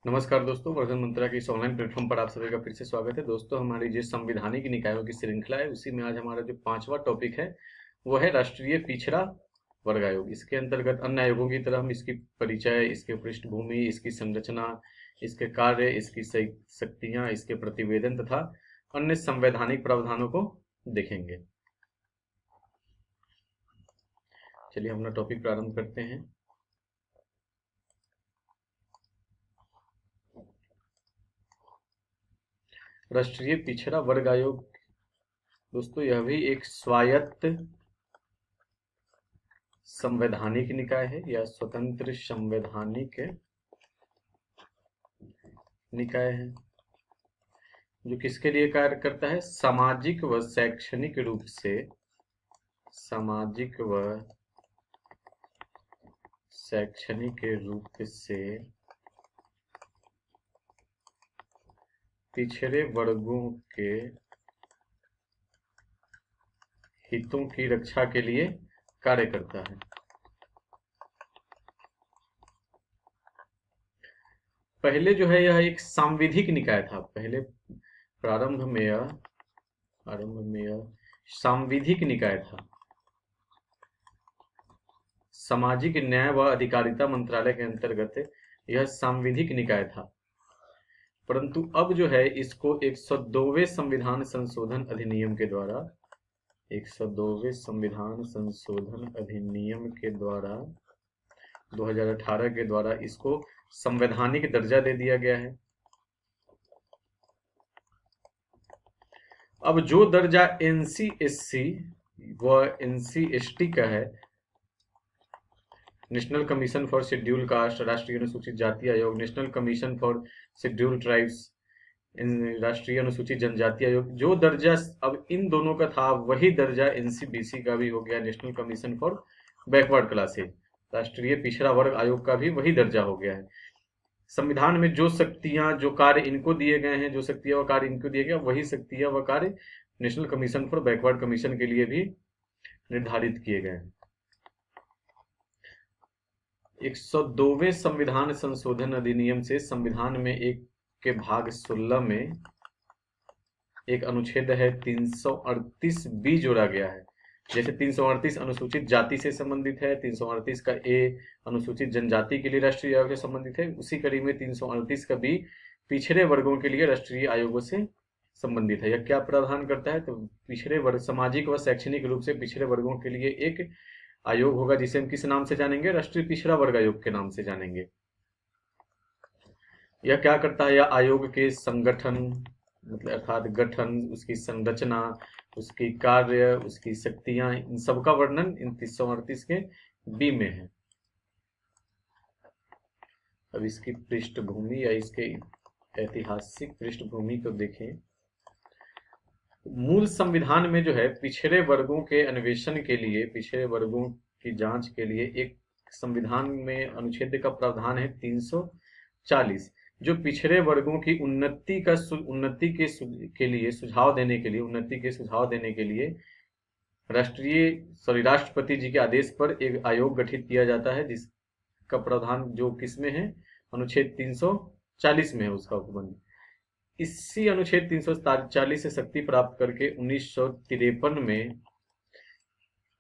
नमस्कार दोस्तों, वर्धन मंत्रा के इस ऑनलाइन प्लेटफॉर्म पर आप सभी का फिर से स्वागत है। दोस्तों, हमारी जो संवैधानिक निकायों की श्रृंखला है उसी में आज हमारा जो पांचवा टॉपिक है वो है राष्ट्रीय पिछड़ा वर्ग आयोग। इसके अंतर्गत अन्य आयोगों की तरह हम इसकी परिचय, इसके पृष्ठभूमि, इसकी संरचना, इसके कार्य, इसकी शक्तियां, इसके प्रतिवेदन तथा अन्य संवैधानिक प्रावधानों को देखेंगे। चलिए अपना टॉपिक प्रारंभ करते हैं। राष्ट्रीय पिछड़ा वर्ग आयोग दोस्तों यह भी एक स्वायत्त संवैधानिक निकाय है या स्वतंत्र संवैधानिक निकाय है जो किसके लिए कार्य करता है? सामाजिक व शैक्षणिक रूप से पिछड़े वर्गों के हितों की रक्षा के लिए कार्य करता है। पहले जो है यह एक सांविधिक निकाय था। पहले प्रारंभ में यह सांविधिक निकाय था। सामाजिक न्याय व अधिकारिता मंत्रालय के अंतर्गत यह सांविधिक निकाय था, परंतु अब जो है इसको 102वें संविधान संशोधन अधिनियम के द्वारा 102वें संविधान संशोधन अधिनियम के द्वारा 2018 के द्वारा इसको संवैधानिक दर्जा दे दिया गया है। अब जो दर्जा NC/SC व NC/ST का है, national commission for schedule caste, राष्ट्रीय अनुसूचित जाति आयोग, national commission for schedule tribes, राष्ट्रीय अनुसूचित जनजाति आयोग, जो दर्जा अब इन दोनों का था वही दर्जा NC/BC का भी हो गया, national commission for backward classes, राष्ट्रीय पिछड़ा वर्ग आयोग का भी वही दर्जा हो गया है। संविधान में जो शक्तियां, जो कार्य इनको दिए गए हैं, जो शक्तियां व कार्य इनको दिए गए, वही शक्तियां व कार्य national commission for backward commission के लिए भी निर्धारित किए गए हैं। 102वें संविधान संशोधन अधिनियम से संविधान में एक के भाग 16 में एक अनुच्छेद है 338B जोड़ा गया है। जैसे 338 अनुसूचित जाति से संबंधित है, 338 का A अनुसूचित जनजाति के लिए राष्ट्रीय आयोग से संबंधित है, उसी कड़ी में 338 का B पिछड़े वर्गों के लिए राष्ट्रीय आयोगों से संबंधित है। यह क्या प्रावधान करता है? तो पिछड़े वर्ग, सामाजिक व शैक्षणिक रूप से पिछड़े वर्गों के लिए एक आयोग होगा जिसे हम किस नाम से जानेंगे? राष्ट्रीय पिछड़ा वर्ग आयोग के नाम से जानेंगे। यह क्या करता है? यह आयोग के संगठन, मतलब अर्थात गठन, उसकी संरचना, उसकी कार्य, उसकी शक्तियां, इन सबका वर्णन इन 338 के बी में है। अब इसकी पृष्ठभूमि या इसके ऐतिहासिक पृष्ठभूमि को देखें। मूल संविधान में जो है पिछड़े वर्गों के अन्वेषण के लिए, पिछड़े वर्गों की जांच के लिए एक संविधान में अनुच्छेद का प्रावधान है 340, जो पिछड़े वर्गों की उन्नति के लिए सुझाव देने के लिए राष्ट्रपति जी के आदेश पर एक आयोग गठित किया जाता है, जिसका प्रावधान जो किसमें है? अनुच्छेद 340 में है उसका उपबंध। इसी अनुच्छेद 340 से शक्ति प्राप्त करके 1953 में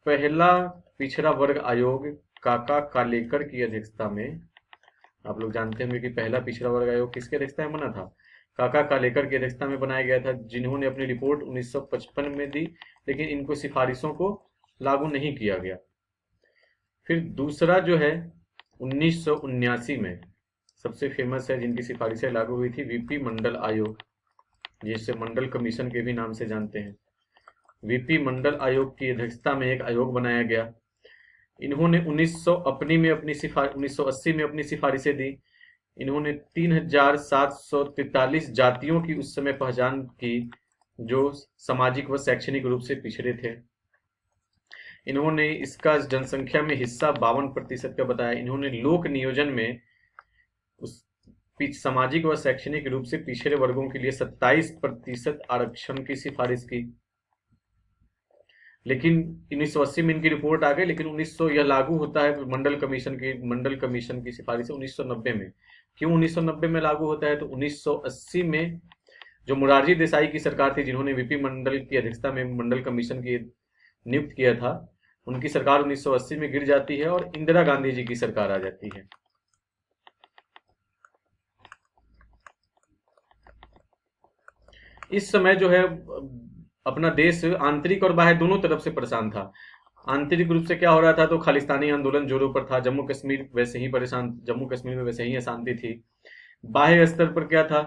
पहला पिछड़ा वर्ग आयोग काका कालेकर की अध्यक्षता में, आप लोग जानते होंगे कि पहला पिछड़ा वर्ग आयोग किसकी अध्यक्षता में बना था? काका कालेकर की अध्यक्षता में बनाया गया था, जिन्होंने अपनी रिपोर्ट 1955 में दी, लेकिन इनको सिफारिशों को लागू नहीं किया गया। फिर दूसरा जो है 1979 में सबसे फेमस है, जिनकी सिफारिशें लागू हुई थी, VP मंडल आयोग, जिसे मंडल कमीशन के भी नाम से जानते हैं। VP मंडल आयोग की अध्यक्षता में एक आयोग बनाया गया। इन्होंने 1980 में अपनी सिफारिशें दी। इन्होंने 3743 जातियों की उस समय पहचान की जो सामाजिक व शैक्षणिक रूप से पिछड़े थे। इन्होंने इसका जनसंख्या में हिस्सा 52% का बताया। इन्होंने लोक नियोजन में उस सामाजिक व शैक्षणिक रूप से पिछड़े वर्गों के लिए 27% आरक्षण की सिफारिश की। लेकिन 1980 में इनकी रिपोर्ट आ गई, लेकिन 1900 यह लागू होता है मंडल कमीशन की सिफारिश से 1990 में। क्यों 1990 में लागू होता है? तो 1980 में जो मुरारजी देसाई की सरकार थी, जिन्होंने वीपी मंडल की अध्यक्षता में मंडल कमीशन की नियुक्त किया था, उनकी सरकार 1980 में गिर जाती है और इंदिरा गांधी जी की सरकार आ जाती है। इस समय जो है अपना देश आंतरिक और बाह्य दोनों तरफ से परेशान था। आंतरिक रूप से क्या हो रहा था? तो खालिस्तानी आंदोलन जोरों पर था, जम्मू कश्मीर में वैसे ही अशांति थी। बाह्य स्तर पर क्या था?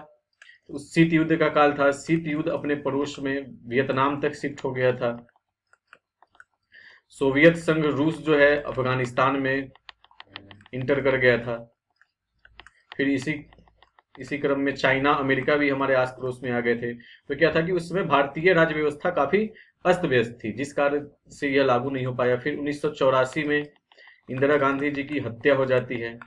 शीत युद्ध का काल था, शीत युद्ध अपने पड़ोस में वियतनाम तक शिफ्ट हो गया था। सोवियत संघ रूस जो है अफगानिस्तान में इंटर कर गया था। फिर इसी क्रम में चाइना, अमेरिका भी हमारे आस पड़ोस में आ गए थे। तो क्या था कि उस समय भारतीय राज्य व्यवस्था काफी अस्त व्यस्त थी, जिस कारण से यह लागू नहीं हो पाया। फिर 1984 में इंदिरा गांधी जी की हत्या हो जाती है।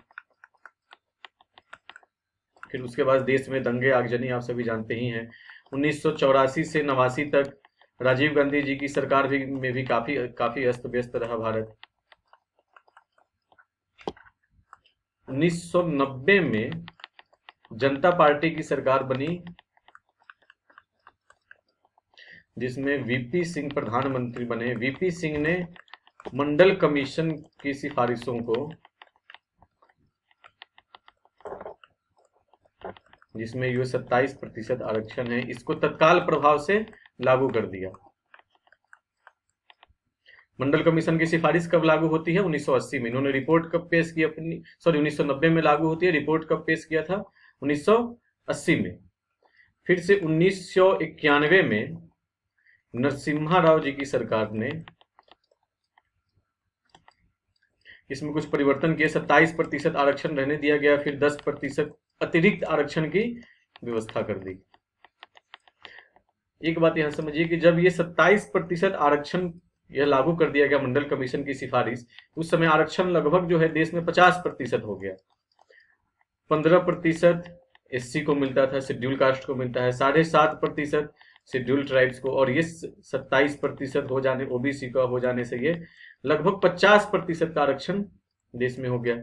फिर उसके बाद देश में दंगे आगजनी आप सभी जानते ही हैं। 1984 से 89 तक राजीव गांधी जी की सरकार में भी काफी अस्त व्यस्त रहा भारत। 1990 में जनता पार्टी की सरकार बनी, जिसमें वीपी सिंह प्रधानमंत्री बने। वीपी सिंह ने मंडल कमीशन की सिफारिशों को, जिसमें ये 27% आरक्षण है, इसको तत्काल प्रभाव से लागू कर दिया। मंडल कमीशन की सिफारिश कब लागू होती है? 1980 में। इन्होंने रिपोर्ट कब पेश की अपनी? 1990 में लागू होती है। रिपोर्ट कब पेश किया था? 1980 में। फिर से 1991 में नरसिम्हा राव जी की सरकार ने इसमें कुछ परिवर्तन किए। 27% आरक्षण रहने दिया गया, फिर 10% अतिरिक्त आरक्षण की व्यवस्था कर दी। एक बात यहां समझिए कि जब ये 27% आरक्षण यह लागू कर दिया गया मंडल कमीशन की सिफारिश, उस समय आरक्षण लगभग जो है देश में 50% हो गया। 15% एससी को मिलता था, शेड्यूल कास्ट को मिलता है, 7.5% शेड्यूल ट्राइब्स को, और ये 27% हो जाने ओबीसी का हो जाने से ये लगभग 50% का आरक्षण देश में हो गया।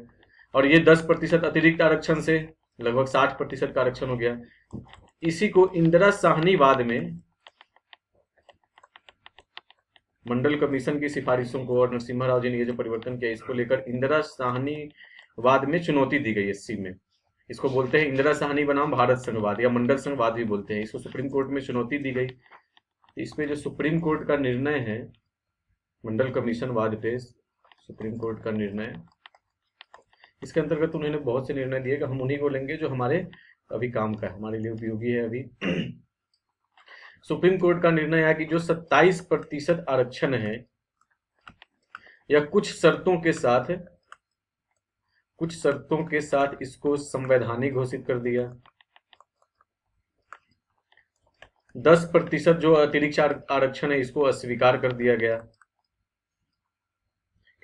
और ये 10% अतिरिक्त आरक्षण से लगभग 60% का आरक्षण हो गया। इसी को इंदिरा साहनीवाद में मंडल कमीशन की सिफारिशों को और नरसिम्हा राव जी ने ये जो परिवर्तन किया, इसको लेकर इंदिरा साहनीवाद में चुनौती दी गई। 80 में इसको बोलते हैं इंदिरा साहनी बनाम भारत संघवाद या मंडल संघवाद भी बोलते हैं। इसको सुप्रीम कोर्ट में चुनौती दी गई। इसमें जो सुप्रीम कोर्ट का निर्णय है मंडल कमीशन वाद पे, सुप्रीम कोर्ट का निर्णय, इसके अंतर्गत उन्होंने बहुत से निर्णय दिए कि हम उन्हीं को लेंगे जो हमारे अभी काम का है, हमारे लिए उपयोगी है अभी। सुप्रीम कोर्ट का निर्णय है कि जो 27% आरक्षण है, या कुछ शर्तों के साथ इसको संवैधानिक घोषित कर दिया। 10% जो अतिरिक्त आरक्षण है, इसको अस्वीकार कर दिया गया,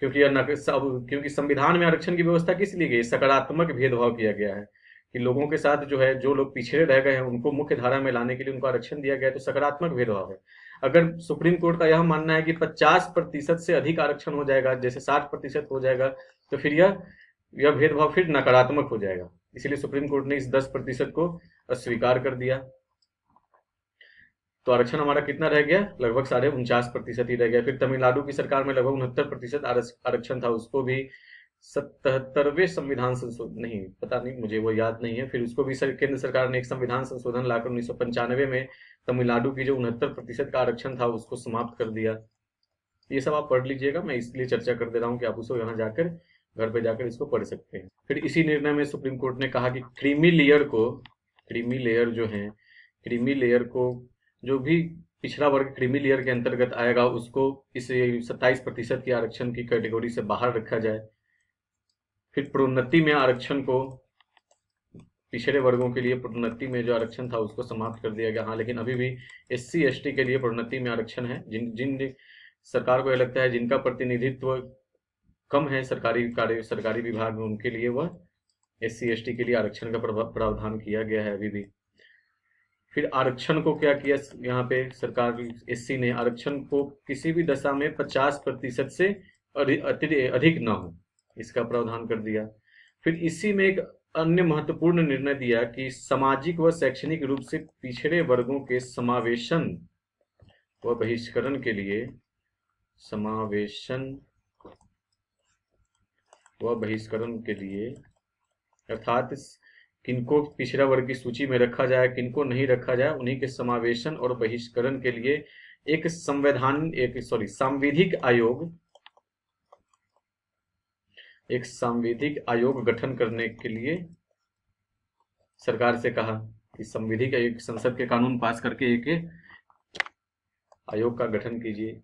क्योंकि संविधान में आरक्षण की व्यवस्था किस लिए गई? सकारात्मक भेदभाव किया गया है कि लोगों के साथ जो है, जो लोग पिछड़े रह गए हैं उनको मुख्य धारा में लाने के लिए उनको आरक्षण दिया गया है, तो सकारात्मक भेदभाव है। अगर सुप्रीम कोर्ट का यह मानना है कि 50% से अधिक आरक्षण हो जाएगा, जैसे 60% हो जाएगा, तो फिर यह भेदभाव फिर नकारात्मक हो जाएगा। इसलिए सुप्रीम कोर्ट ने इस 10% को अस्वीकार कर दिया। तो आरक्षण हमारा कितना रह गया? लगभग 49.5% ही रह गया। फिर तमिलनाडु की सरकार में लगभग 69% आरक्षण था, उसको भी 77वें संविधान संशोधन, नहीं पता नहीं, मुझे वो याद नहीं है। फिर उसको भी केंद्र सरकार ने एक संविधान संशोधन लाकर 1995 में तमिलनाडु की जो 69% का आरक्षण था उसको समाप्त कर दिया। ये सब आप पढ़ लीजिएगा, मैं इसलिए चर्चा कर दे रहा हूँ कि आप उसको यहाँ जाकर घर पे जाकर इसको पढ़ सकते हैं। फिर इसी निर्णय में सुप्रीम कोर्ट ने कहा कि क्रीमी लेयर को जो भी पिछड़ा वर्ग क्रीमी लेयर के अंतर्गत आएगा, उसको इस 27% की आरक्षण की कैटेगरी से बाहर रखा जाए। फिर प्रोन्नति में आरक्षण को, पिछड़े वर्गों के लिए प्रोन्नति में जो आरक्षण था उसको समाप्त कर दिया गया। हाँ, लेकिन अभी भी SC ST के लिए प्रोन्नति में आरक्षण है। जिन सरकार को यह लगता है जिनका प्रतिनिधित्व कम है सरकारी विभाग में, उनके लिए वह SC ST के लिए आरक्षण का प्रावधान किया गया है अभी भी। फिर आरक्षण को क्या किया, यहाँ पे सरकार एससी ने आरक्षण को किसी भी दशा में 50% से अधिक ना हो, इसका प्रावधान कर दिया। फिर इसी में एक अन्य महत्वपूर्ण निर्णय दिया कि सामाजिक व शैक्षणिक रूप से पिछड़े वर्गों के समावेशन व बहिष्करण के लिए अर्थात किनको पिछड़ा वर्ग की सूची में रखा जाए, किनको नहीं रखा जाए, उन्हीं के समावेशन और बहिष्करण के लिए एक सांविधिक आयोग गठन करने के लिए सरकार से कहा कि संविधिक एक संसद के कानून पास करके एक आयोग का गठन कीजिए।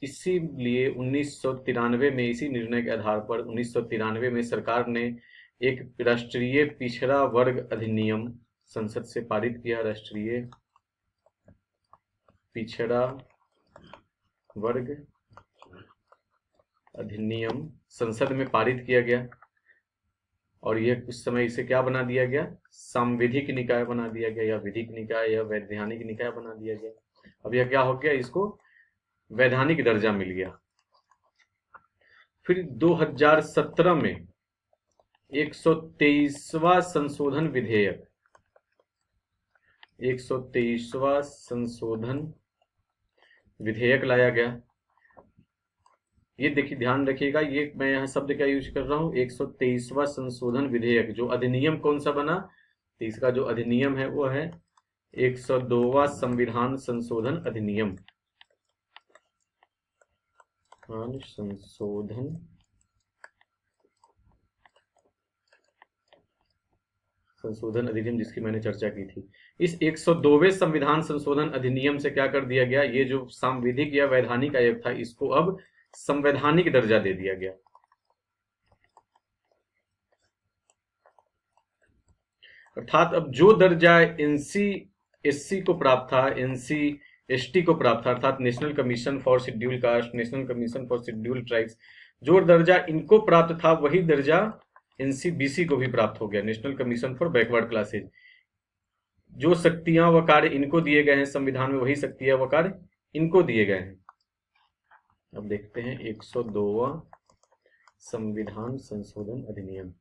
इसीलिए 1993 में इसी निर्णय के आधार पर 1993 में सरकार ने एक राष्ट्रीय पिछड़ा वर्ग अधिनियम संसद से पारित किया। राष्ट्रीय पिछड़ा वर्ग अधिनियम संसद में पारित किया गया और ये उस समय इसे क्या बना दिया गया, सांविधिक निकाय बना दिया गया, या विधिक निकाय या वैधानिक निकाय बना दिया गया। अब यह क्या हो गया, इसको वैधानिक दर्जा मिल गया। फिर 2017 में 123वां संशोधन विधेयक 123वां संशोधन विधेयक लाया गया। ये देखिए, ध्यान रखिएगा, ये मैं यहाँ शब्द क्या यूज कर रहा हूँ, 123वां संशोधन विधेयक। जो अधिनियम कौन सा बना, तो इसका जो अधिनियम है वो है 102वां संविधान संशोधन अधिनियम। संशोधन अधिनियम जिसकी मैंने चर्चा की थी। इस 102वें संविधान संशोधन अधिनियम से क्या कर दिया गया, ये जो सांविधिक या वैधानिक आयोग था, इसको अब संवैधानिक दर्जा दे दिया गया। अर्थात अब जो दर्जा एनसी एससी को प्राप्त था, एनसी एसटी को प्राप्त था, अर्थात national commission for schedule caste, national commission for schedule tribes, जो दर्जा इनको प्राप्त था वही दर्जा एनसीबीसी को भी प्राप्त हो गया, national commission for backward classes. जो शक्तियां व कार्य इनको दिए गए हैं संविधान में, वही शक्तियां व कार्य इनको दिए गए हैं। अब देखते हैं 102वां संविधान संशोधन अधिनियम।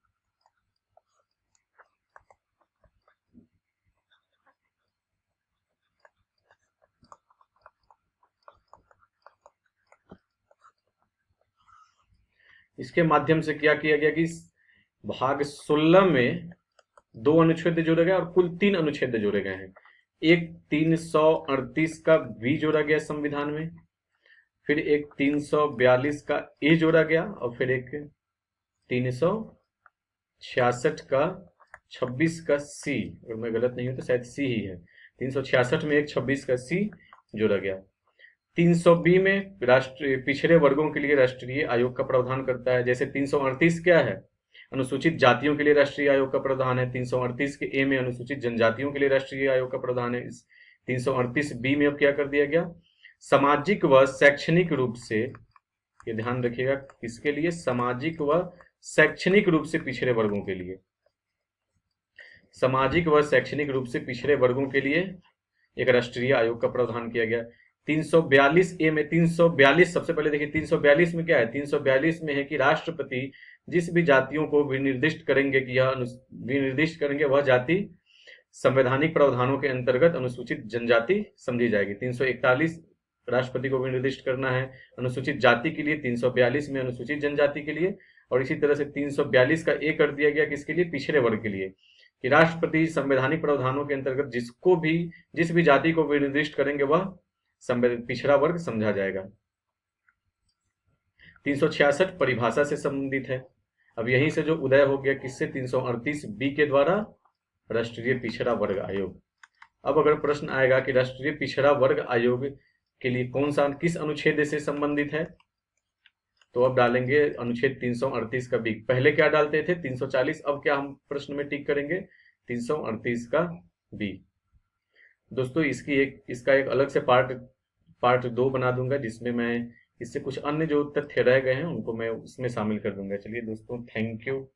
इसके माध्यम से क्या किया गया कि भाग 16 में 2 अनुच्छेद जोड़े गए और कुल 3 अनुच्छेद जोड़े गए हैं। एक 338 का बी जोड़ा गया संविधान में, फिर एक 342 का ए जोड़ा गया और फिर एक 366 का 26 का सी, अगर मैं गलत नहीं हूं तो शायद सी ही है। 366 में एक 26 का सी जोड़ा गया। 320 में राष्ट्रीय पिछड़े वर्गों के लिए राष्ट्रीय आयोग का प्रावधान करता है। जैसे 338 क्या है, अनुसूचित जातियों के लिए राष्ट्रीय आयोग का प्रावधान है। 338 के ए में अनुसूचित जनजातियों के लिए राष्ट्रीय आयोग का प्रावधान है। इस 338 बी में अब क्या कर दिया गया, सामाजिक व शैक्षणिक रूप से, ये ध्यान रखिएगा, किसके लिए, सामाजिक व शैक्षणिक रूप से पिछड़े वर्गों के लिए, सामाजिक व शैक्षणिक रूप से पिछड़े वर्गों के लिए एक राष्ट्रीय आयोग का प्रावधान किया गया। 342 ए में 342, सबसे पहले देखिए 342 में क्या है, 342 में है कि राष्ट्रपति जिस भी जातियों को विनिर्दिष्ट करेंगे कि यह विनिर्दिष्ट करेंगे वह जाति संवैधानिक प्रावधानों के अंतर्गत अनुसूचित जनजाति समझी जाएगी। 341 राष्ट्रपति को विनिर्दिष्ट करना है अनुसूचित जाति के लिए, 342 में अनुसूचित जनजाति के लिए, और इसी तरह से 342 का ए कर दिया गया किसके लिए, पिछड़े वर्ग के लिए, कि राष्ट्रपति संवैधानिक प्रावधानों के अंतर्गत जिस भी जाति को विनिर्दिष्ट करेंगे वह पिछड़ा वर्ग समझा जाएगा। 366 परिभाषा से संबंधित है। अब यहीं से जो उदय हो गया किससे, 338 बी के द्वारा राष्ट्रीय पिछड़ा वर्ग आयोग। अब अगर प्रश्न आएगा कि राष्ट्रीय पिछड़ा वर्ग आयोग के लिए कौन सा किस अनुच्छेद से संबंधित है, तो अब डालेंगे अनुच्छेद 338 का बी। पहले क्या डालते थे 340, अब क्या हम प्रश्न में टिक करेंगे 338 का बी। दोस्तों इसका एक अलग से पार्ट 2 बना दूंगा, जिसमें मैं इससे कुछ अन्य जो तथ्य रह गए हैं उनको मैं उसमें शामिल कर दूंगा। चलिए दोस्तों, थैंक यू।